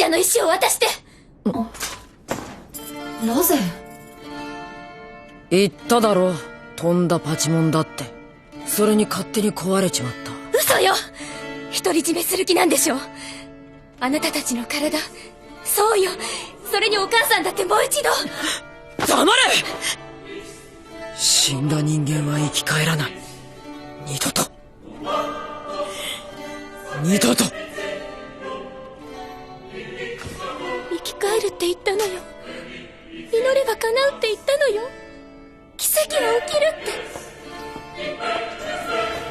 アの石を渡して。なぜ？言っただろ、とんだパチモンだって。それに勝手に壊れちまった。嘘よ。独り占めする気なんでしょ。あなたたちの体。そうよ。それにお母さんだってもう一度。黙れ！死んだ人間は生き返らない。二度と生き返るって言ったのよ。祈れば叶うって言ったのよ。奇跡は起きるって。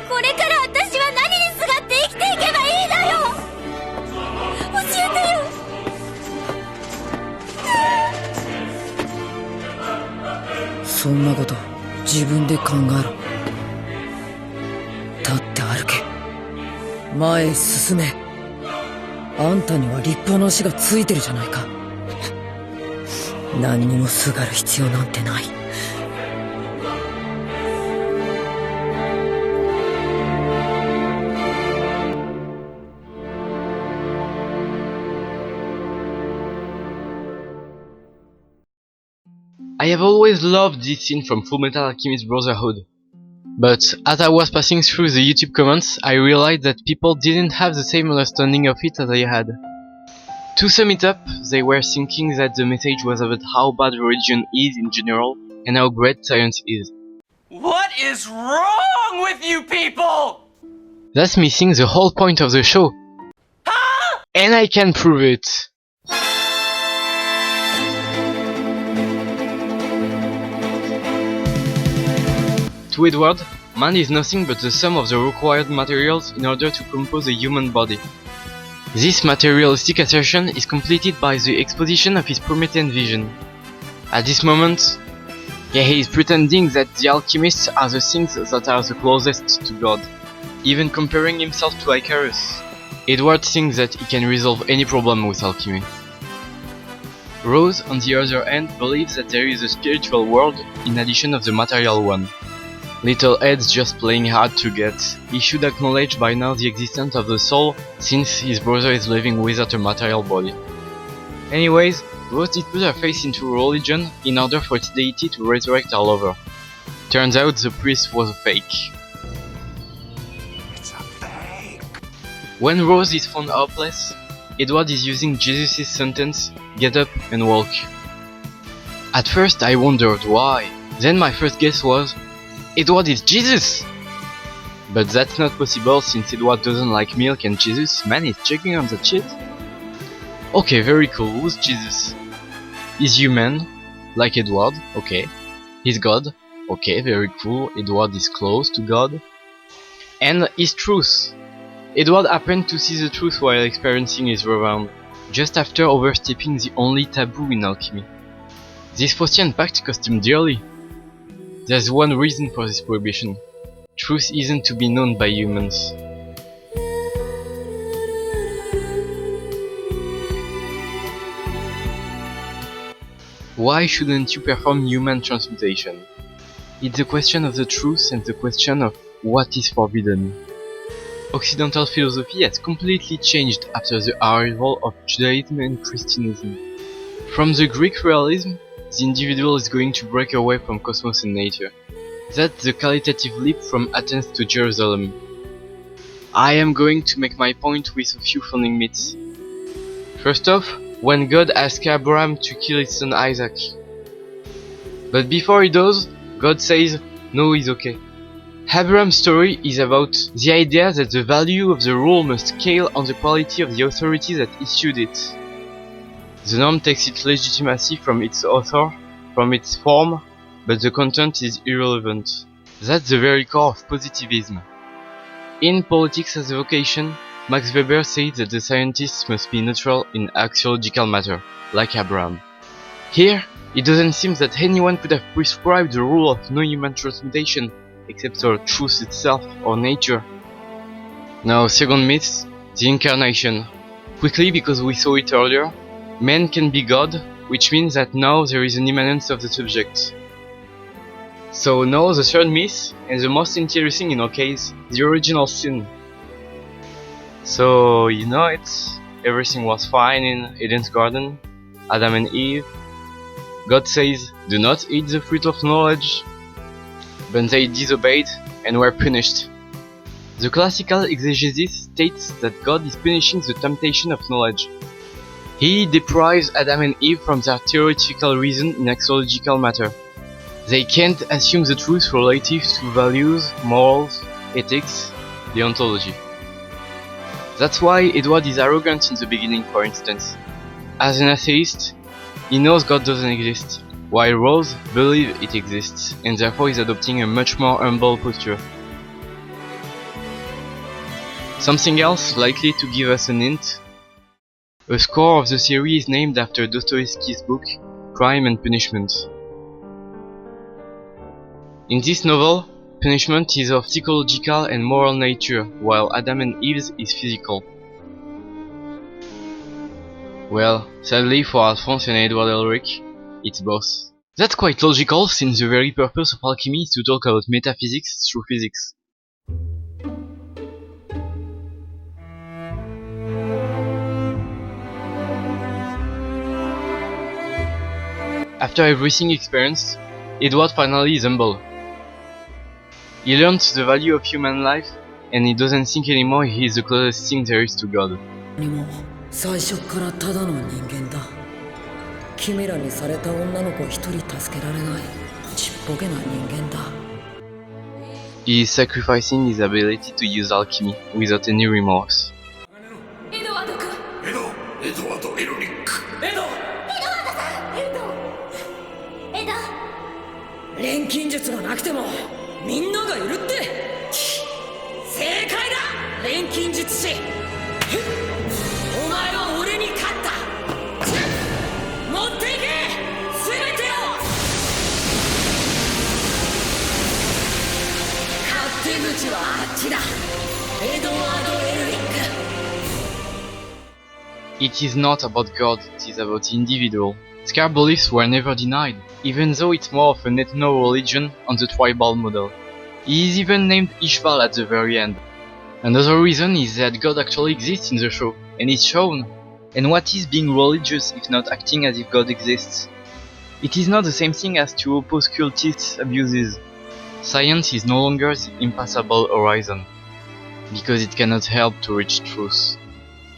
これから私は何にすがって生きていけばいいのよ。教えてよ。そんなこと自分で考えろ。立って歩け。前へ進め。あんたには立派な足がついてるじゃないか。何にもすがる必要なんてない。I have always loved this scene from Fullmetal Alchemist Brotherhood. But as I was passing through the YouTube comments, I realized that people didn't have the same understanding of it as I had. To sum it up, they were thinking that the message was about how bad religion is in general and how great science is. What is wrong with you people? That's missing the whole point of the show. Huh? And I can prove it. To Edward, man is nothing but the sum of the required materials in order to compose a human body. This materialistic assertion is completed by the exposition of his Promethean vision. At this moment, he is pretending that the alchemists are the things that are the closest to God, even comparing himself to Icarus. Edward thinks that he can resolve any problem with alchemy. Rose, on the other hand, believes that there is a spiritual world in addition of the material one. Little Ed's just playing hard to get. He should acknowledge by now the existence of the soul, since his brother is living without a material body. Anyways, Rose did put her faith into religion in order for its deity to resurrect her lover. Turns out the priest was a fake. It's a fake. When Rose is found helpless, Edward is using Jesus' sentence, "Get up and walk." At first I wondered why. Then my first guess was, Edward is Jesus! But that's not possible since Edward doesn't like milk and Jesus, man, is checking on that shit. Okay, very cool, who's Jesus? He's human, like Edward, okay. He's God, okay, very cool, Edward is close to God. And he's truth. Edward happened to see the truth while experiencing his rebound, just after overstepping the only taboo in alchemy. This Faustian pact cost him dearly. There's one reason for this prohibition. Truth isn't to be known by humans. Why shouldn't you perform human transmutation? It's a question of the truth and the question of what is forbidden. Occidental philosophy has completely changed after the arrival of Judaism and Christianism. From the Greek realism, the individual is going to break away from cosmos and nature. That's the qualitative leap from Athens to Jerusalem. I am going to make my point with a few founding myths. First off, when God asked Abraham to kill his son Isaac. But before he does, God says, no, it's okay. Abraham's story is about the idea that the value of the rule must scale on the quality of the authority that issued it. The norm takes its legitimacy from its author, from its form, but the content is irrelevant. That's the very core of positivism. In Politics as a Vocation, Max Weber says that the scientists must be neutral in axiological matter, like Abraham. Here, it doesn't seem that anyone could have prescribed the rule of no human transmutation, except for truth itself or nature. Now, second myth, the incarnation. Quickly, because we saw it earlier, man can be God, which means that now there is an immanence of the subject. So now the third myth, and the most interesting in our case, the original sin. So, you know it, everything was fine in Eden's garden, Adam and Eve. God says, "Do not eat the fruit of knowledge," but they disobeyed and were punished. The classical exegesis states that God is punishing the temptation of knowledge. He deprives Adam and Eve from their theoretical reason in axiological matter. They can't assume the truth relative to values, morals, ethics, deontology. That's why Edward is arrogant in the beginning, for instance. As an atheist, he knows God doesn't exist, while Rose believes it exists, and therefore is adopting a much more humble posture. Something else likely to give us an hint. A score of the series is named after Dostoevsky's book, Crime and Punishment. In this novel, punishment is of psychological and moral nature, while Adam and Eve's is physical. Well, sadly for Alphonse and Edward Elric, it's both. That's quite logical, since the very purpose of alchemy is to talk about metaphysics through physics. After everything experienced, Edward finally is humble. He learned the value of human life, and he doesn't think anymore he is the closest thing there is to God. 最初からただの人間だ。君らにされた女の子一人助けられないちっぽけな人間だ。He is sacrificing his ability to use alchemy without any remorse. エドワード君。エドワード・エルリック。エドワードさん。エド。錬金術がなくてもみんながいるって。正解だ、錬金術師。お前は俺に勝った。持っていけ、全てを。勝手口はあっちだ。エドワード・エルリック。It is not about God, it is about the individual. Scar beliefs were never denied, even though it's more of an ethno-religion on the tribal model. He is even named Ishval at the very end. Another reason is that God actually exists in the show, and it's shown. And what is being religious if not acting as if God exists? It is not the same thing as to oppose cultists' abuses. Science is no longer the impassable horizon, because it cannot help to reach truth.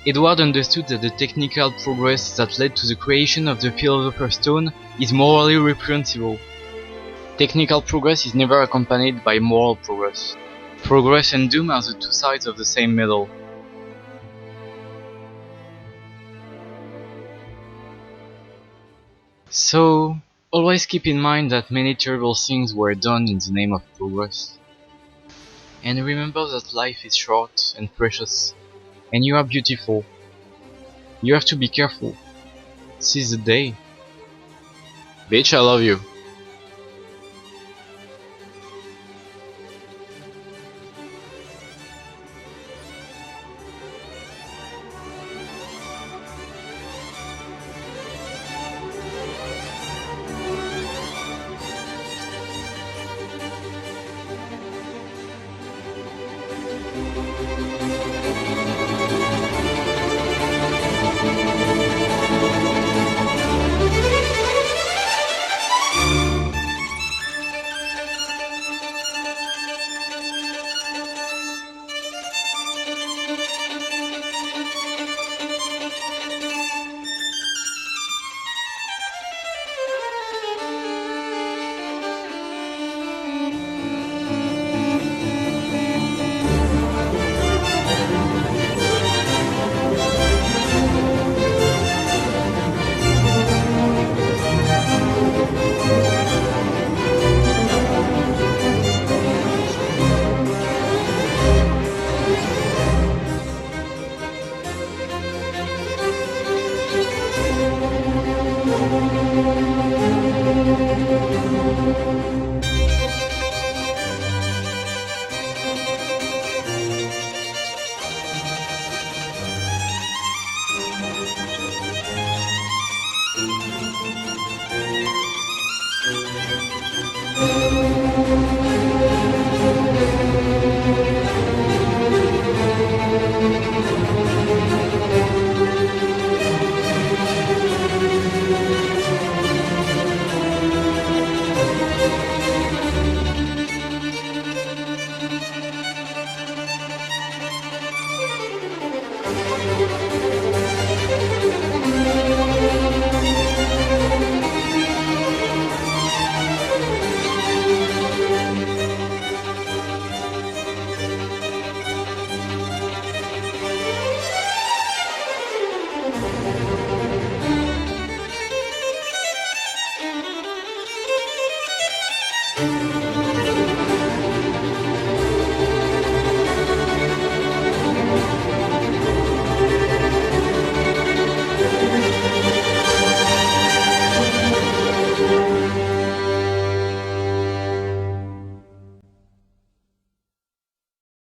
Edward understood that the technical progress that led to the creation of the Philosopher's Stone is morally reprehensible. Technical progress is never accompanied by moral progress. Progress and doom are the two sides of the same medal. So, always keep in mind that many terrible things were done in the name of progress. And remember that life is short and precious, and you are beautiful. You have to be careful. Seize the day. Bitch, I love you.